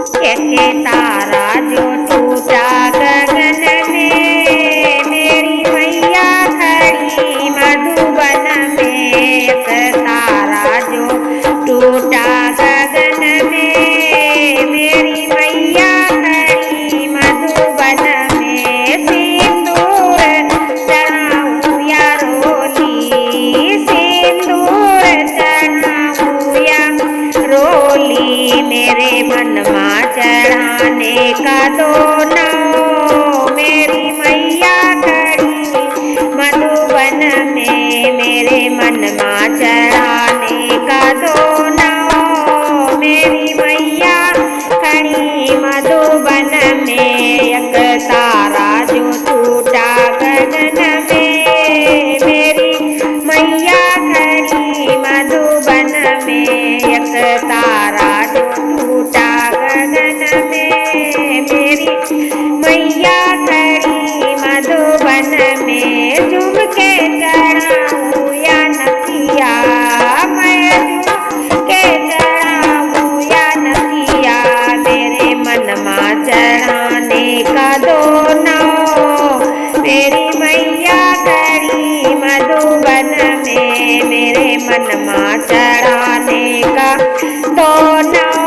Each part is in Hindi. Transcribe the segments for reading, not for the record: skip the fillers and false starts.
एक तारा जो टूटा गगन में, मेरी मैया खड़ी मधुबन में। एक तारा जो टूटा गगन में, मेरी मैया खड़ी मधुबन में। सिंदूर चढ़ाऊं या रोली, सिंदूर चढ़ाऊं या रोली, मेरे मनमा चढ़ाने का दोनों। मेरी मैया खड़ी मधुबन में, मेरे मनमा चढ़ाने का दोनों। मेरी मैया खड़ी मधुबन में। एक तारा जो टूटा गगन में, मेरी मैया खड़ी मधुबन में। एक तारा जो टूटा गगन में, मेरी मैया खड़ी मधुबन में। झुमके चढ़ाऊं या नथिया, मैं झुमके चढ़ाऊं या नथिया, मेरे मनमा चढ़ाने का दोनों। मेरी मैया खड़ी मधुबन में, मेरे मनमा चढ़ाने का दोनों।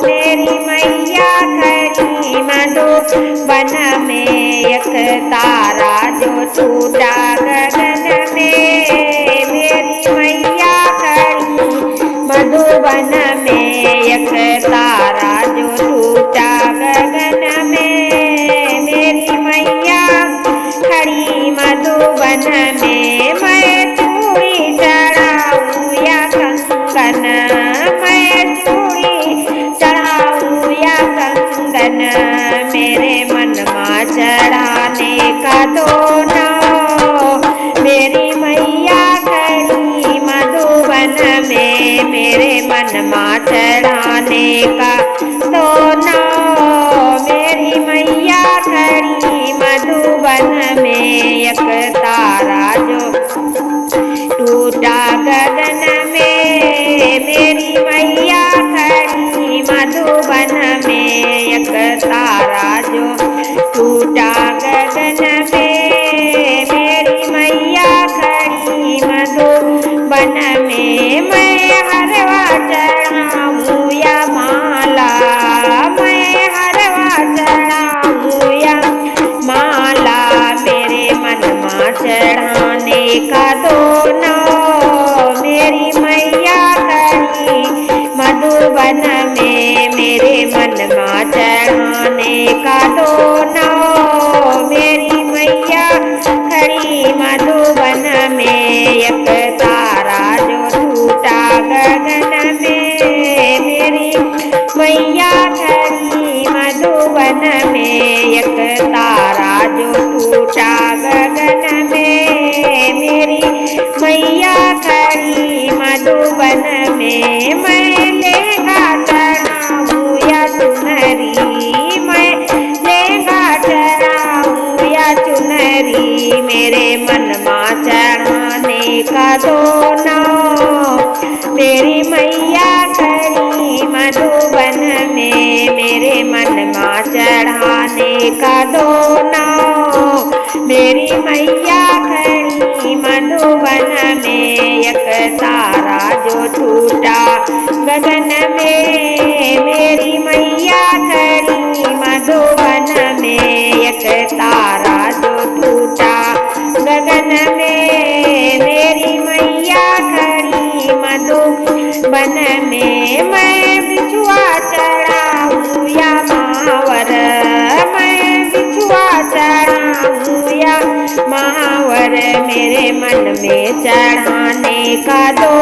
मेरी मैया खड़ी मधुबन में। एक तारा जो टूटा गगन में, मेरी मैया खड़ी मधुबन में। एक तारा जो टूटा गगन में, मेरी मैया खड़ी मधुबन में। मैं चूड़ी चढ़ाऊं या कंगन, मैं चूड़ी चढ़ाऊं या कंगन, मेरे मनमा चढ़ाने का दोनों। मेरी मैया खड़ी मधुबन में, मेरे मनमा चढ़ाने का दोनों। मेरी मैया खड़ी मधुबन में। एक तारा जो टूटा गगन में, मेरी मैया खड़ी मधुबन में। एक तारा जो टूटा गगन में, मेरी मैया खड़ी मधुबन में। मैं हरवा चढ़ाऊं या माला, मैं हरवा चढ़ाऊं या माला, मेरे मनमा चढ़ाने का दोनों। मेरी मैया खड़ी मधुबन में, मेरे मनमा चढ़ाने का दोनों। मेरी मैया खड़ी मधुबन में। एक तारा जो टूटा गगन में, मेरी मैया खड़ी मधुबन में। एक तारा जो टूटा गगन में, मेरी मैया खड़ी मधुबन में। मैं लहंगा चढ़ाऊं या चुनरी, मैं लहंगा चढ़ाऊं या चुनरी, मेरे मनमा चढ़ाने का दोनों। मेरी मैया खड़ी मधुबन में, मेरे मनमा चढ़ाने का दोनों। मेरी मैया खड़ी मधुबन में। एक तारा जो टूटा गगन में, मेरी मैया खड़ी मधुबन में। एक तारा जो टूटा गगन में, मेरी मैया खड़ी मधुबन में। मैं बिछुआ चढ़ाऊं या महावर, मैं बिछुआ चढ़ाऊं या महावर, मेरे मन में चढ़ाने का दो।